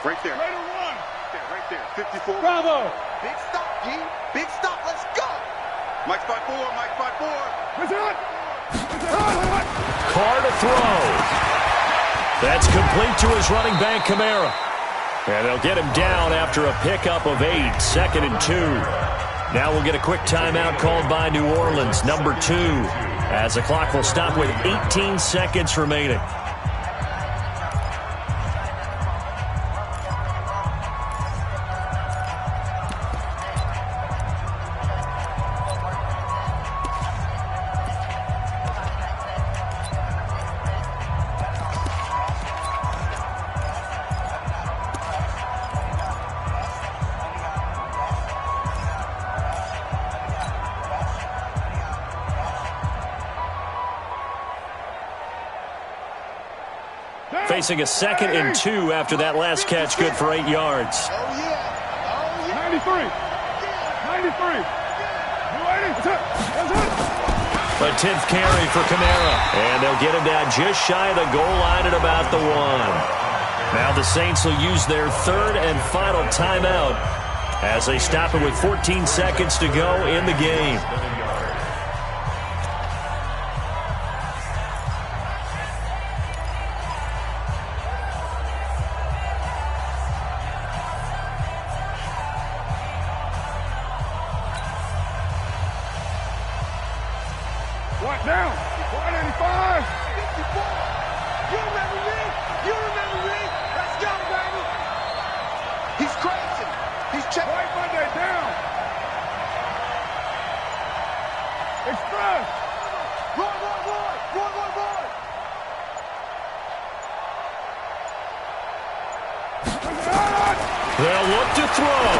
Right there. Right there. 54. Bravo. Big stop, G. Big stop. Let's go. Mike 5-4. Carr to throw. That's complete to his running back, Kamara. And they'll get him down after a pickup of 8. 2nd and 2. Now we'll get a quick timeout called by New Orleans, number 2. as the clock will stop with 18 seconds remaining. Facing a 2nd and 2 after that last catch, good for 8 yards. 93. 93. The 10th carry for Kamara. And they'll get him down just shy of the goal line at about the 1. Now the Saints will use their 3rd and final timeout as they stop it with 14 seconds to go in the game. Down. 185. 54. You remember me? You remember me? Let's go, baby. He's crazy. He's checking. White Monday down. Express. Roy. They'll look to throw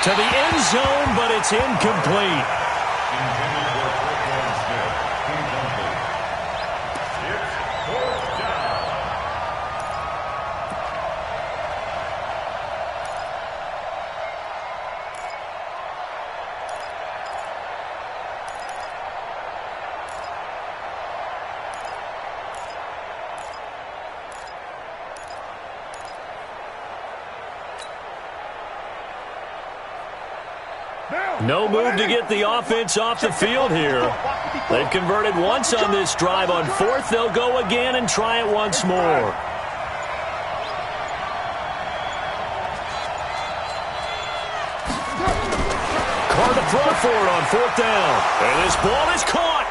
to the end zone, but it's incomplete. No move to get the offense off the field here. They've converted once on this drive. On 4th, they'll go again and try it once more. Carr to throw for it on 4th down. And this ball is caught.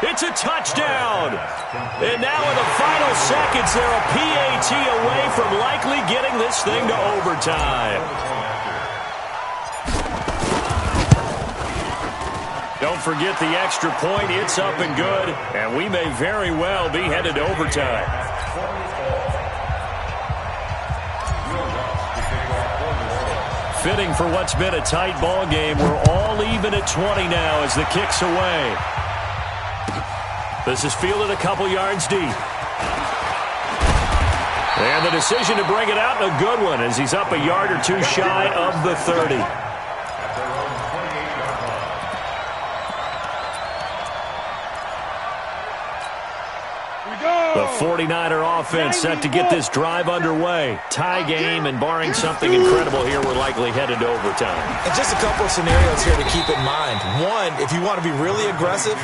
It's a touchdown. And now in the final seconds, they're a PAT away from likely getting this thing to overtime. Don't forget the extra point. It's up and good, and we may very well be headed to overtime. Fitting for what's been a tight ball game. We're all even at 20 now as the kick's away. This is fielded a couple yards deep. And the decision to bring it out, a good one, as he's up a yard or two shy of the 30. The 49er offense set to get this drive underway. Tie game, and barring something incredible here, we're likely headed to overtime. And just a couple of scenarios here to keep in mind. One, if you want to be really aggressive,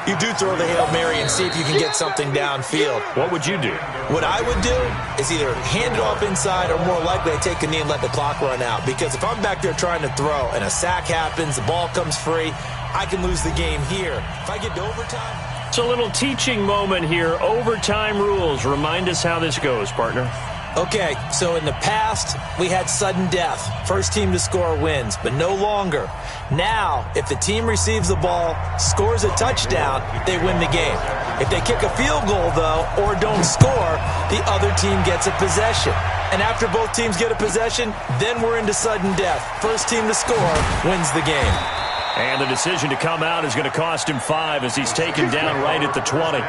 you do throw the Hail Mary and see if you can get something downfield. What would you do? What I would do is either hand it off inside, or more likely I take a knee and let the clock run out. Because if I'm back there trying to throw and a sack happens, the ball comes free, I can lose the game here. If I get to overtime... It's a little teaching moment here. Overtime rules. Remind us how this goes, partner. Okay, so in the past, we had sudden death. First team to score wins, but no longer. Now, if the team receives the ball, scores a touchdown, they win the game. If they kick a field goal, though, or don't score, the other team gets a possession. And after both teams get a possession, then we're into sudden death. First team to score wins the game. And the decision to come out is going to cost him 5 as he's taken down right at the 20.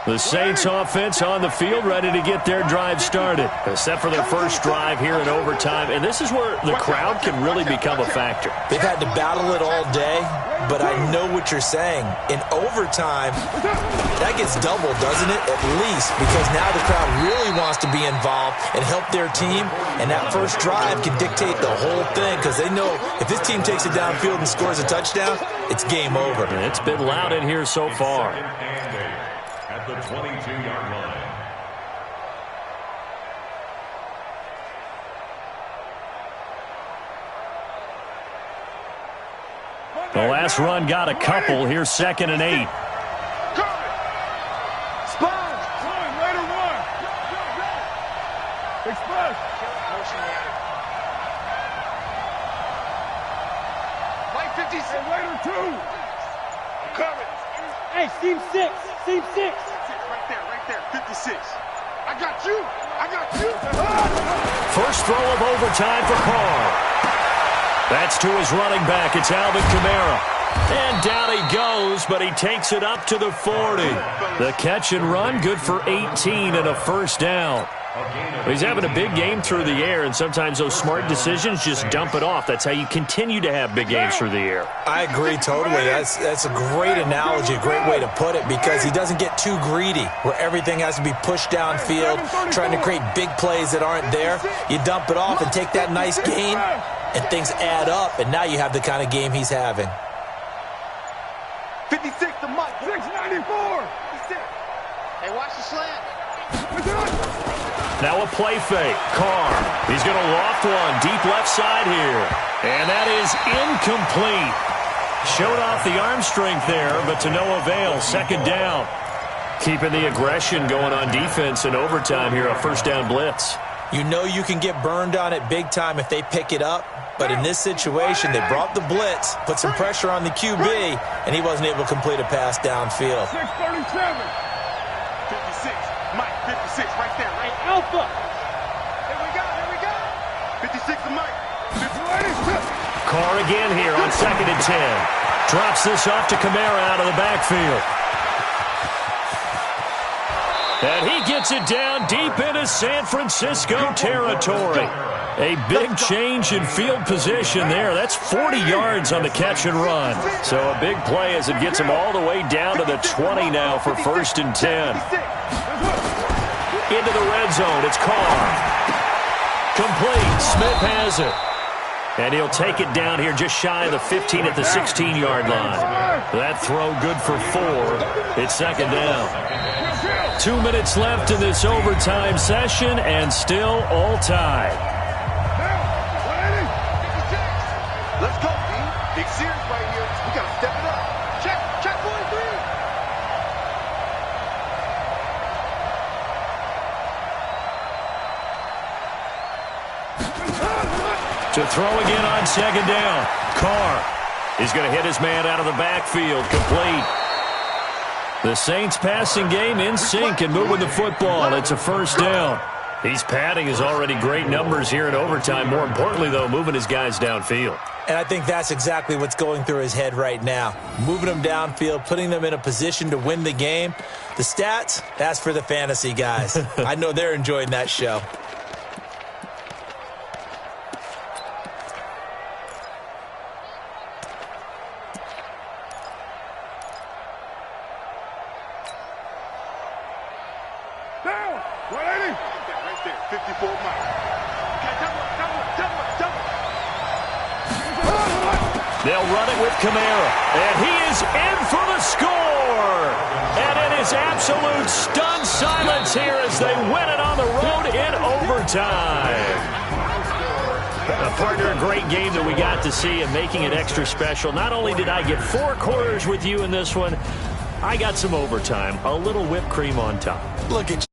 The Saints offense on the field, ready to get their drive started. Set for their first drive here in overtime. And this is where the crowd can really become a factor. They've had to battle it all day, but I know what you're saying. In overtime, that gets doubled, doesn't it? At least, because now the crowd really wants to be involved and help their team. And that first drive can dictate the whole thing, because they know if this team takes it downfield and scores a touchdown, it's game over. And it's been loud in here so far. At the 22-yard line. The last run got a couple. Here's 2nd and 8. Hey, seam 6. Seam 6. Right there. 56. I got you. First throw of overtime for Carr. That's to his running back. It's Alvin Kamara. And down he goes, but he takes it up to the 40. The catch and run, good for 18 and a first down. He's having a big game through the air, and sometimes those smart decisions just dump it off. That's how you continue to have big games through the air. I agree totally. That's a great analogy, a great way to put it, because he doesn't get too greedy where everything has to be pushed downfield, trying to create big plays that aren't there. You dump it off and take that nice gain, and things add up, and now you have the kind of game he's having. 56 to Mike. 694. Hey, watch the slant. Now a play fake. Carr. He's going to loft one deep left side here. And that is incomplete. Showed off the arm strength there, but to no avail. 2nd down. Keeping the aggression going on defense in overtime here. A first down blitz. You know you can get burned on it big time if they pick it up. But in this situation, they brought the blitz, put some pressure on the QB, and he wasn't able to complete a pass downfield. 637. 56. Mike, 56 right there. Hey, Alpha. Here we go. 56 to Mike. 56. Carr again here on 2nd and 10. Drops this off to Kamara out of the backfield. And he gets it down deep into San Francisco territory. A big change in field position there. That's 40 yards on the catch and run. So a big play as it gets him all the way down to the 20 now for 1st and 10. Into the red zone. It's Carr. Complete. Smith has it. And he'll take it down here just shy of the 15 at the 16-yard line. That throw good for 4. It's 2nd down. 2 minutes left in this overtime session, and still all tied. Let's go, D. Big series right here. We got to step it up. Check 43. To throw again on 2nd down. Carr. He's going to hit his man out of the backfield. Complete. The Saints passing game in sync and moving the football. It's a first down. He's padding his already great numbers here in overtime. More importantly, though, moving his guys downfield. And I think that's exactly what's going through his head right now. Moving them downfield, putting them in a position to win the game. The stats, that's for the fantasy guys. I know they're enjoying that show. Down. 180. Right there. 54 Mike. They'll run it with Kamara. And he is in for the score. And it is absolute stunned silence here as they win it on the road in overtime. Partner, a great game that we got to see and making it extra special. Not only did I get 4 quarters with you in this one, I got some overtime, a little whipped cream on top. Look at you.